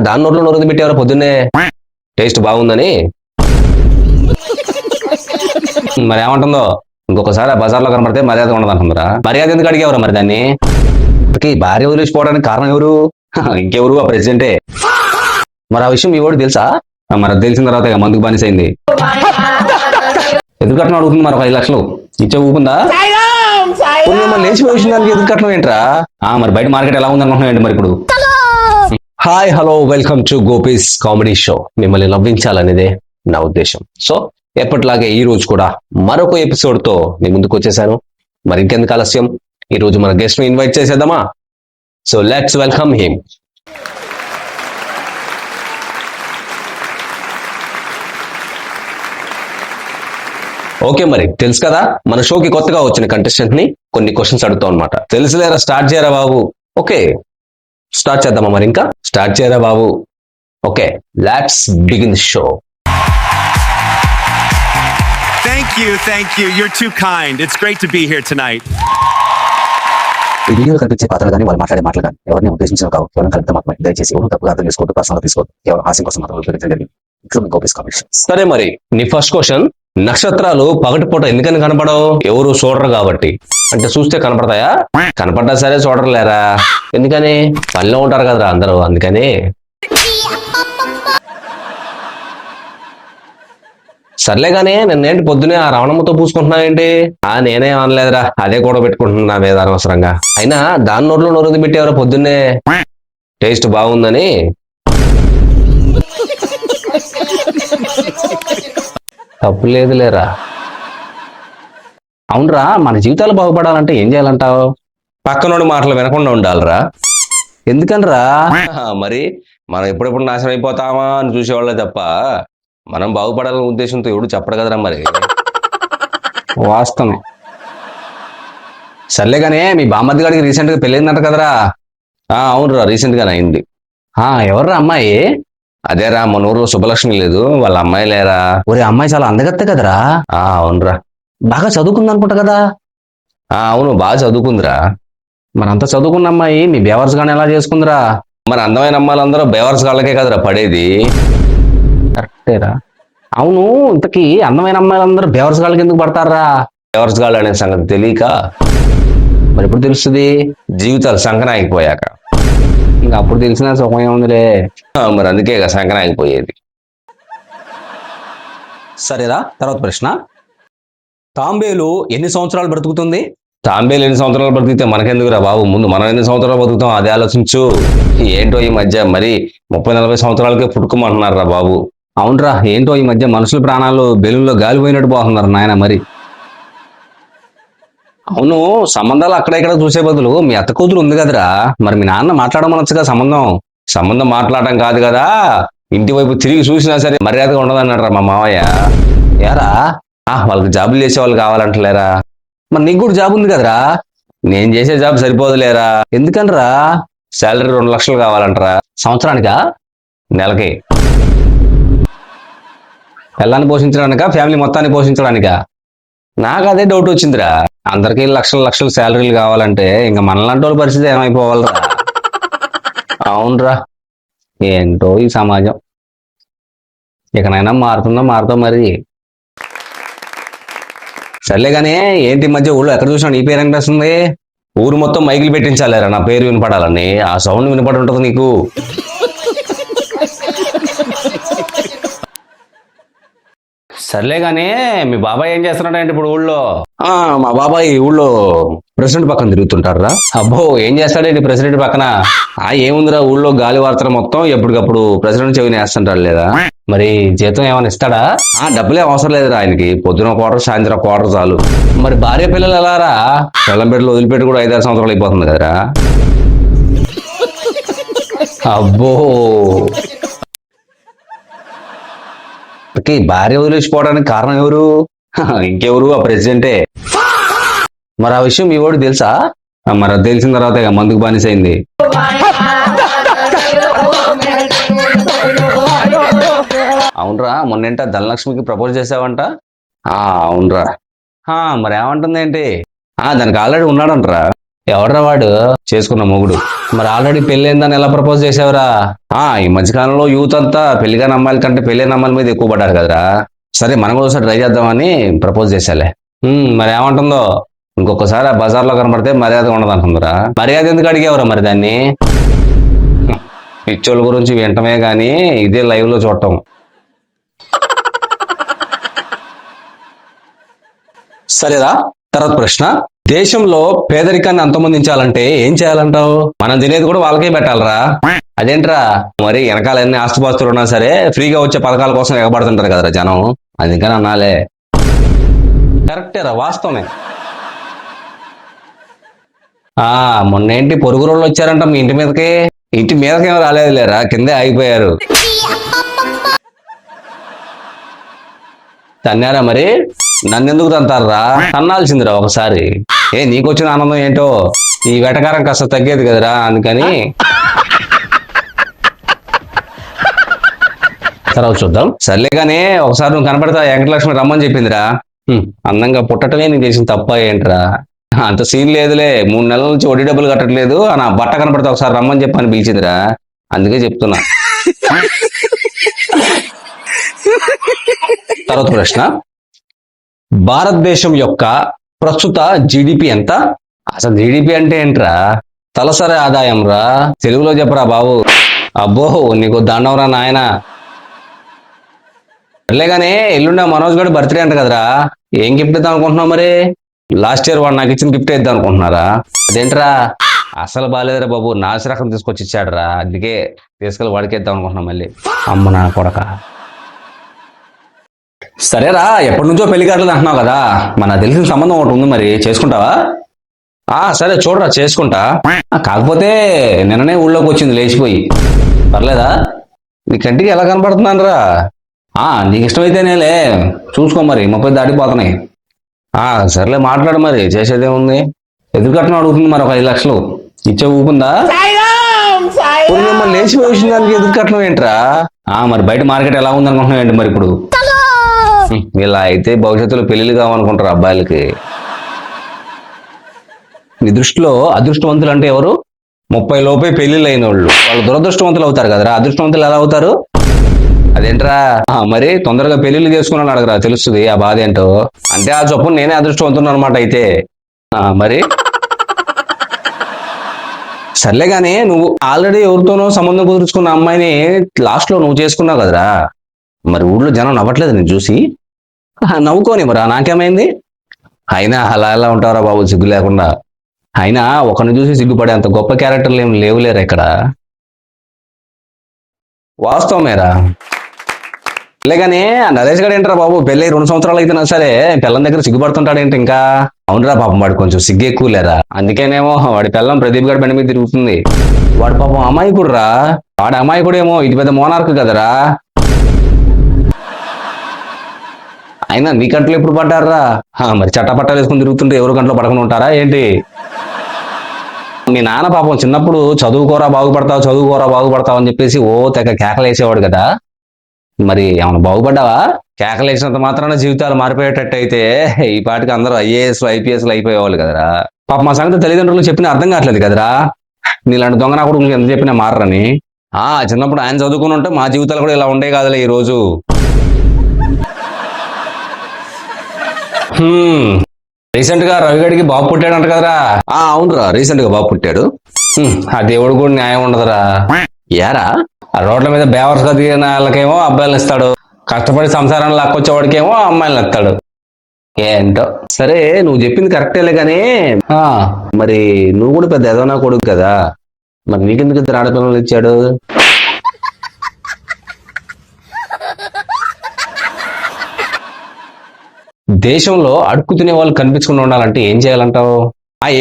దాని నోట్లో నోరు పెట్టేవారు పొద్దున్నే టేస్ట్ బాగుందని. మరి ఏమంటుందో ఇంకొకసారి ఆ బజార్లో కనబడితే మర్యాద ఉండదు అంటుందిరా. మర్యాద ఎందుకు అడిగేవరా మరి దాన్ని? భార్య వదిలేసిపోవడానికి కారణం ఎవరు? ఇంకెవరు? ఆ ప్రెసిడెంటే. మరి ఆ విషయం మీ వాడు తెలుసా? మరి అది తెలిసిన తర్వాత మందుకు బానిసైంది. ఎదురు కట్నం అడుగుతుంది మరి 5 లక్షలు ఇచ్చే ఊపుందా? లేచిపోయి విషయం దానికి ఎదురు కట్నం ఏంట్రా? మరి బయట మార్కెట్ ఎలా ఉందనుకుంటున్నావు ఏంటి మరి ఇప్పుడు? Hi hello welcome to gopis comedy show. మిమ్మల్ని నవ్వించాలనేదే నా ఉద్దేశం. సో ఎప్పటిలాగే ఈ రోజు కూడా మరొక ఎపిసోడ్ తో మీ ముందుకు వచ్చేసాను. మరి ఇంకెందుకు ఆలస్యం, ఈ రోజు మన గెస్ట్ ని ఇన్వైట్ చేసేద్దామా? So let's welcome him. Okay, మరి తెలుసు కదా మన షోకి కొత్తగా వచ్చిన కంటెస్టెంట్ ని కొన్ని క్వశ్చన్స్ అడుగుతాం అనమాట. తెలుసులేరా, స్టార్ట్ చేయరా బాబు? ఓకే, స్టార్ట్ చేద్దామా? మరి ఇంకా స్టార్ట్ చేయరా బాబు? Okay, let's begin the show. Thank you. You're too kind. It's great to be here tonight. ఈ వీడియోలో కనిపించే పాత్రలు కానీ వాళ్ళు మాట్లాడే మాటలు కానీ ఎవరిని ఉద్దేశించిన కావు, కేవలం కవిత మాత్రమే. దయచేసి ఎవరు తప్పుగా అర్థం చేసుకోవద్దు, పర్సనల్ తీసుకోవద్దు. కేవలం హాస్యం కోసం మాత్రం జరిగింది. Gopis comedy show. సరే, మరి నీ ఫస్ట్ క్వశ్చన్, నక్షత్రాలు పగటిపూట ఎందుకని కనపడవు? ఎవరు చూడరు కాబట్టి. అంటే చూస్తే కనపడతాయా? కనపడ్డా సరే చూడరు లేరా? ఎందుకని? పనిలో ఉంటారు కదరా అందరూ, అందుకని. సర్లే గానీ నిన్నేంటి పొద్దునే ఆ రావణమ్మతో పూసుకుంటున్నావేంటి? నేనే అనలేదురా, అదే కూడా పెట్టుకుంటున్నా మీద అనవసరంగా. అయినా దాని నోట్లో నోరు పెట్టేవారు పొద్దున్నే టేస్ట్ బాగుందని. తప్పు లేదు లేరా. అవునరా, మన జీవితాలు బాగుపడాలంటే ఏం చేయాలంటావు? పక్కనోడి మాటలు వినకుండా ఉండాలిరా. ఎందుకనరా? మరి మనం ఎప్పుడెప్పుడు నాశనం అయిపోతామా అని చూసేవాళ్ళే తప్ప మనం బాగుపడాలనే ఉద్దేశంతో ఎవడు చెప్పడు కదరా మరి. వాస్తవం. సర్లే గానే మీ బామ్మద్ది గారికి రీసెంట్ గా పెళ్ళైందంట కదరా? అవునురా, రీసెంట్ గానే అయింది. ఎవర్రా అమ్మాయి? అదేరా, మన ఊర్లో శుభలక్ష్మి లేదు, వాళ్ళ అమ్మాయి లేరా. ఒరే, అమ్మాయి చాలా అందగత్తే కదరా? అవునరా. బాగా చదువుకుంది అనుకుంటా కదా? అవును, బాగా చదువుకుందిరా. మరి అంత చదువుకున్న అమ్మాయి మీ బేవర్స్ గానే ఎలా చేసుకుందిరా? మన అందమైన అమ్మాయిలందరూ బేవర్స్ గాళ్ళకే కదరా పడేది. కరెక్టేరా. అవును, ఇంతకీ అందమైన అమ్మాయిలందరూ బేవర్స్ గాళ్ళకి ఎందుకు పడతారా? బేవర్స్ గాళ్ళు అనే సంగతి తెలియక. మరి ఎప్పుడు తెలుస్తుంది? జీవితాలు సంకనాగిపోయాక. ఇంకా అప్పుడు తెలిసిన సుఖం ఏముందిలే. మరి అందుకే సంకనాగిపోయేది. సరేరా, తర్వాత ప్రశ్న. తాంబేలు ఎన్ని సంవత్సరాలు బ్రతుకుతుంది? తాంబేలు ఎన్ని సంవత్సరాలు బ్రతికితే మనకెందుకురా బాబు, ముందు మనం ఎన్ని సంవత్సరాలు బతుకుతాం అదే ఆలోచించు. ఏంటో ఈ మధ్య మరి 30-40 సంవత్సరాలకే పుట్టుకోమంటున్నారా బాబు. అవునరా, ఏంటో ఈ మధ్య మనుషుల ప్రాణాలు బెలూన్లో గాలిపోయినట్టు పోతున్నారు నాయన. మరి అవును, సంబంధాలు అక్కడ ఇక్కడ చూసే బదులు మీ అత్త కూతురు ఉంది కదరా, మరి మీ నాన్న మాట్లాడమనొచ్చుగా. సంబంధం మాట్లాడటం కాదు కదా, ఇంటి వైపు తిరిగి చూసినా సరే మర్యాదగా ఉండదన్నారా మా మావయ్య. యారా, వాళ్ళకి జాబులు చేసే వాళ్ళు కావాలంటలేరా? మరి నీకు కూడా జాబ్ ఉంది కదరా? నేను చేసే జాబ్ సరిపోదులేరా. ఎందుకనరా? శాలరీ 2 లక్షలు కావాలంటరా. సంవత్సరానికా? నెలకి? పిల్లాన్ని పోషించడానికా, ఫ్యామిలీ మొత్తాన్ని పోషించడానికా? నాకు అదే డౌట్ వచ్చిందిరా. అందరికీ లక్షలు శాలరీలు కావాలంటే ఇంకా మనలాంటి వాళ్ళ పరిస్థితి ఏమైపోవాలరా? అవునరా, ఏంటో ఈ సమాజం. ఇకనైనా మారుతుందో మరి. సర్లే కానీ ఏంటి మధ్య ఊళ్ళో ఎక్కడ చూసినా నీ పేరు అనిపిస్తుంది? ఊరు మొత్తం మైకులు పెట్టించాలేరా నా పేరు వినపడాలని. ఆ సౌండ్ వినపడి ఉంటుంది నీకు. సర్లే గానీ మీ బాబాయ్ ఏం చేస్తున్నాడంటే ఇప్పుడు ఊళ్ళో? మా బాబాయ్ ఊళ్ళో ప్రెసిడెంట్ పక్కన తిరుగుతుంటారా. అబ్బో, ఏం చేస్తాడేంటి ప్రెసిడెంట్ పక్కన? ఏముందిరా, ఊళ్ళో గాలి వార్తలు మొత్తం ఎప్పటికప్పుడు ప్రెసిడెంట్ చెవిని వేస్తుంటాడు. లేదా మరి జీతం ఏమైనా ఇస్తాడా? డబ్బులే అవసరం లేదురా ఆయనకి. పొద్దున క్వార్టర్, సాయంత్రం క్వార్టర్ చాలు. మరి భార్య పిల్లలు ఎలారా? పిల్లం బిడ్డలు వదిలిపెట్టి కూడా 5-6 సంవత్సరాలు అయిపోతుంది కదరా. అబ్బో, భార్య వదిలేసిపోవడానికి కారణం ఎవరు? ఇంకెవరు? ఆ ప్రెసిడెంటే. మరి ఆ విషయం మీ వాడు తెలుసా? మరి అది తెలిసిన తర్వాత మందుకు బానిసైంది. అవునరా, మొన్నేంట ధనలక్ష్మికి ప్రపోజ్ చేసావంట? అవునరా. మరి ఏమంటుంది ఏంటి? దానికి ఆల్రెడీ ఉన్నాడంటరా. ఎవడ్రా వాడు? చేసుకున్న మొగుడు. మరి ఆల్రెడీ పెళ్ళైందని ఎలా ప్రపోజ్ చేసావురా? ఈ మధ్యకాలంలో యూత్ అంతా పెళ్లిగాని అమ్మాయిల కంటే పెళ్ళైన అమ్మాయిల మీద ఎక్కువ పడ్డారు కదరా. సరే మనం కూడా ఒకసారి ట్రై చేద్దామని ప్రపోజ్ చేశాలే. మరి ఏమంటుందో? ఇంకొకసారి ఆ బజార్లో కనబడితే మర్యాద ఉండదు అంటుందిరా. మర్యాద ఎందుకు అడిగేవరా మరి దాన్ని? పిచ్చోళ్ళ గురించి వింటమే గాని ఇదే లైవ్ లో చూడటం. సరేరా, తర్వాత ప్రశ్న. దేశంలో పేదరికాన్ని అంతమొందించాలంటే ఏం చేయాలంటావు? మనం తినేది కూడా వాళ్ళకే పెట్టాలరా. అదేంట్రా? మరి వెనకాల ఎన్ని ఆస్తుపాస్తులు ఉన్నా సరే ఫ్రీగా వచ్చే పథకాల కోసం ఎగబడుతుంటారు కదరా జనం, అందుకని అన్నాలే. కరెక్టేరా, వాస్తవమే. మొన్నేంటి పొరుగు రోళ్ళు వచ్చారంట మీ ఇంటి మీదకి? ఇంటి మీదకేమో రాలేదు లేరా, కిందే ఆగిపోయారు. తన్నారా మరి? నన్నెందుకు తంతారా? తన్నాల్సిందిరా ఒకసారి. నీకొచ్చిన ఆనందం ఏంటో ఈ వెటకారం కాస్త తగ్గేది కదరా, అందుకని. తర్వాత చూద్దాం. సర్లే కానీ ఒకసారి నువ్వు కనపడతా వెంకటలక్ష్మి రమ్మని చెప్పిందిరా. అందంగా పుట్టటమే నీకు చేసిన తప్ప ఏంట్రా? అంత సీన్ లేదులే, 3 నెలల నుంచి వడ్డీ డబ్బులు కట్టట్లేదు, నా బట్ట కనపడితే ఒకసారి రమ్మని చెప్పని పిలిచిందిరా, అందుకే చెప్తున్నా. తర్వాత ప్రశ్న. భారతదేశం యొక్క ప్రస్తుత జీడిపి ఎంత? అసలు జీడిపి అంటే ఏంట్రా? తలసరి ఆదాయం రా, తెలుగులో చెప్పరా బాబు. అబ్బో, నీకు దండవరా నాయన. సర్లేగానే ఎల్లుండి మనోజ్ గడు బర్త్డే అంట కదరా, ఏం గిఫ్ట్ ఇద్దాం అనుకుంటున్నావు మరి? లాస్ట్ ఇయర్ వాడు నాకు ఇచ్చిన గిఫ్ట్ ఇద్దాం అనుకుంటున్నారా? అదేంట్రా? అసలు బాగాలేదురా బాబు, నాసిరకం తీసుకొచ్చి ఇచ్చాడురా, అందుకే తీసుకెళ్ళి వాడికి ఇద్దాం అనుకుంటున్నాం మళ్ళీ. అమ్మ నా కొడక. సరేరా, ఎప్పటి నుంచో పెళ్లి కావట్లేదు అంటున్నావు కదా, మన తెలిసిన సంబంధం ఒకటి ఉంది, మరి చేసుకుంటావా? సరే చూడరా, చేసుకుంటా. కాకపోతే నిన్ననే ఊళ్ళోకి వచ్చింది లేచిపోయి. పర్లేదా? నీ కంటికి ఎలా కనపడుతున్నాను రా? నీకు ఇష్టమైతేనేలే, చూసుకో మరి, 30 దాటిపోతున్నాయి. సర్లే మాట్లాడు, మరి చేసేదేముంది? ఎదురు కట్నం అడుగుతుంది మరి, ఒక 5 లక్షలు ఇచ్చే ఊపుందా? లేచిపోయి వచ్చిన దానికి ఎదురు కట్నం ఏంట్రా? మరి బయట మార్కెట్ ఎలా ఉంది అనుకుంటున్నావు ఏంటి మరి ఇప్పుడు? ఇలా అయితే భవిష్యత్తులో పెళ్లిళ్ళు కావాలనుకుంటారు అబ్బాయిలకి. నీ దృష్టిలో అదృష్టవంతులు అంటే ఎవరు? 30 లోపే పెళ్లిళ్ళు అయిన వాళ్ళు దురదృష్టవంతులు అవుతారు కదరా. అదృష్టవంతులు ఎలా అవుతారు? అదేంట్రా? మరి తొందరగా పెళ్లిళ్ళు చేసుకున్నాను అడగరా, తెలుస్తుంది ఆ బాధ ఏంటో. అంటే ఆ చొప్పున నేనే అదృష్టవంతున్నా అనమాట అయితే. మరి సర్లే గానీ, నువ్వు ఆల్రెడీ ఎవరితోనో సంబంధం కుదుర్చుకున్న అమ్మాయిని లాస్ట్ లో నువ్వు చేసుకున్నావు కదరా, మరి ఊళ్ళో జనం నవ్వట్లేదు నేను చూసి? నవ్వుకోని మరి, నాకేమైంది? అయినా అలా ఎలా ఉంటారా బాబు, సిగ్గు లేకుండా. అయినా ఒకరిని చూసి సిగ్గుపడే అంత గొప్ప క్యారెక్టర్లు ఏమి లేవులేరా ఇక్కడ. వాస్తవమేరా. లేగానే నరేష్ గారు ఏంట్రా బాబు, పెళ్ళి 2 సంవత్సరాలు అయితేనా సరే పిల్లం దగ్గర సిగ్గుపడుతుంటాడేంటి ఇంకా? అవునరా పాపం, వాడు కొంచెం సిగ్గు ఎక్కువ లేరా, అందుకేనేమో వాడి పిల్లం ప్రదీప్ గారి బండి మీద తిరుగుతుంది. వాడు పాపం అమాయకుడు రా, వాడు అమాయకుడేమో, ఇది పెద్ద మోనార్క్ కదరా. అయినా నీ కంట్లో ఎప్పుడు పడ్డారా? మరి చట్టపట్టాలు వేసుకుని తిరుగుతుంటే ఎవరు కంట్లో పడకుండా ఉంటారా ఏంటి? మీ నాన్న పాపం చిన్నప్పుడు చదువుకోరా బాగుపడతావు అని చెప్పేసి తెగ కేకలేసేవాడు కదా, మరి ఏమైనా బాగుపడ్డావా? కేకలేసినంత మాత్రాన జీవితాలు మారిపోయేటట్టు అయితే ఈ పాటికి అందరూ IAS IPSలు అయిపోయేవాళ్ళు కదరా. పాప మా సంగతి తల్లిదండ్రులు చెప్పినా అర్థం కావట్లేదు కదరా, నీలాంటి దొంగ నా కొడుకు ఎంత చెప్పినా మారని. చిన్నప్పుడు ఆయన చదువుకుని ఉంటే మా జీవితాలు కూడా ఇలా ఉండే కాదులే ఈ రోజు. రీసెంట్ గా రవిగడికి బాబు పుట్టాడంట కదరా? అవునురా, రీసెంట్ గా బాబు పుట్టాడు. ఆ దేవుడు కూడా న్యాయం ఉండదురా. ఏరా, ఆ రోడ్ల మీద బేవర్స్గా దిగిన వాళ్ళకేమో అబ్బాయిలు ఇస్తాడు, కష్టపడి సంసారాన్ని లాక్కొచ్చేవాడికేమో అమ్మాయిలను ఇస్తాడు. ఏంటో. సరే, నువ్వు చెప్పింది కరెక్టేలే కానీ మరి నువ్వు కూడా పెద్ద ఎదవనా కొడుకు కదా, మరి నీకెందుకు 2 ఆడపిల్లలు ఇచ్చాడు? దేశంలో అడుక్కు తినే వాళ్ళు కనిపించకుండా ఉండాలంటే ఏం చేయాలంటావు?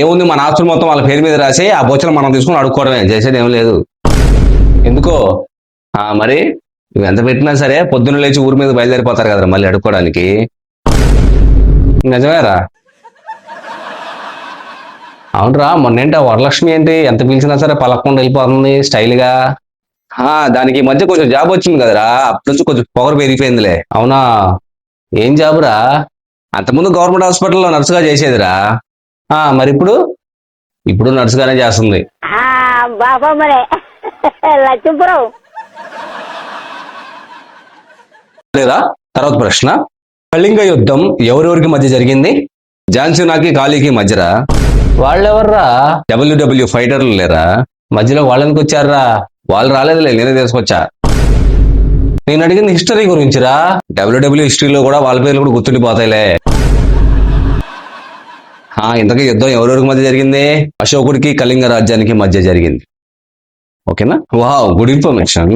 ఏముంది, మన ఆస్తులు మొత్తం వాళ్ళ పేరు మీద రాసి ఆ బొచ్చలు మనం తీసుకుని అడుక్కోవడమే, చేసేది ఏం లేదు. ఎందుకో? మరి నువ్వు ఎంత పెట్టినా సరే పొద్దున్న లేచి ఊరి మీద బయలుదేరిపోతారు కదరా మళ్ళీ అడుక్కోవడానికి. నిజమేరా. అవునరా, మొన్నేంటి ఆ వరలక్ష్మి ఏంటి ఎంత పిలిచినా సరే పలకకుండా వెళ్ళిపోతుంది స్టైల్గా. దానికి ఈ మధ్య కొంచెం జాబ్ వచ్చింది కదరా, అప్పటి నుంచి కొంచెం పొగరు పెరిగిపోయిందిలే. అవునా? ఏం జాబురా? అంతకుముందు గవర్నమెంట్ హాస్పిటల్లో నర్సుగా చేసేదిరా. మరి ఇప్పుడు ఇప్పుడు నర్సుగానే చేస్తుంది. బాబమ్మనే లక్ష్మీపురం. లేదా తర్వాత ప్రశ్న, కళింగ యుద్ధం ఎవరెవరికి మధ్య జరిగింది? ఝాన్సీనాకి కాళీకి మధ్యరా? వాళ్ళెవర్రా? డబ్ల్యూడబ్ల్యూ ఫైటర్లు లేరా? మధ్యలో వాళ్ళనికి వచ్చారా? వాళ్ళు రాలేదులే, నేనే తీసుకొచ్చా. నేను అడిగింది హిస్టరీ గురించిరా. డబ్ల్యూడబ్ల్యూ హిస్టరీలో కూడా వాళ్ళ పేర్లు కూడా గుర్తుండిపోతాయిలే. ఇంతకీ యుద్ధం ఎవరెవరికి మధ్య జరిగింది? అశోకుడికి కళింగ రాజ్యానికి మధ్య జరిగింది. ఓకేనా? Wow, good information.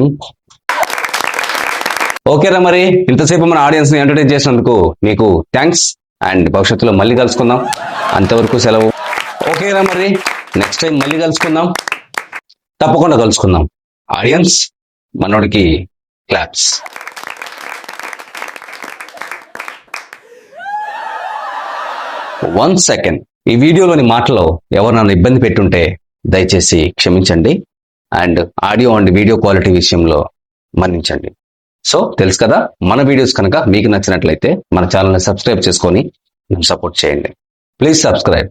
ఓకేరా, మరి ఇంతసేపు మన ఆడియన్స్ ని ఎంటర్టైన్ చేసినందుకు మీకు థ్యాంక్స్. అండ్ భవిష్యత్తులో మళ్ళీ కలుసుకుందాం. అంతవరకు సెలవు. ఓకేరా, మరి నెక్స్ట్ టైం మళ్ళీ కలుసుకుందాం. తప్పకుండా కలుసుకుందాం. ఆడియన్స్, మనోడికి క్లాప్స్. 1 సెకండ్. ఈ వీడియోలోని మాటలో ఎవరు నన్ను ఇబ్బంది పెట్టుంటే దయచేసి క్షమించండి. And audio and video quality విషయంలో మన్నించండి. సో తెలుసు కదా, మన వీడియోస్ కనుక మీకు నచ్చినట్లయితే మన ఛానల్ని సబ్స్క్రైబ్ చేసుకొని సపోర్ట్ చేయండి. Please subscribe.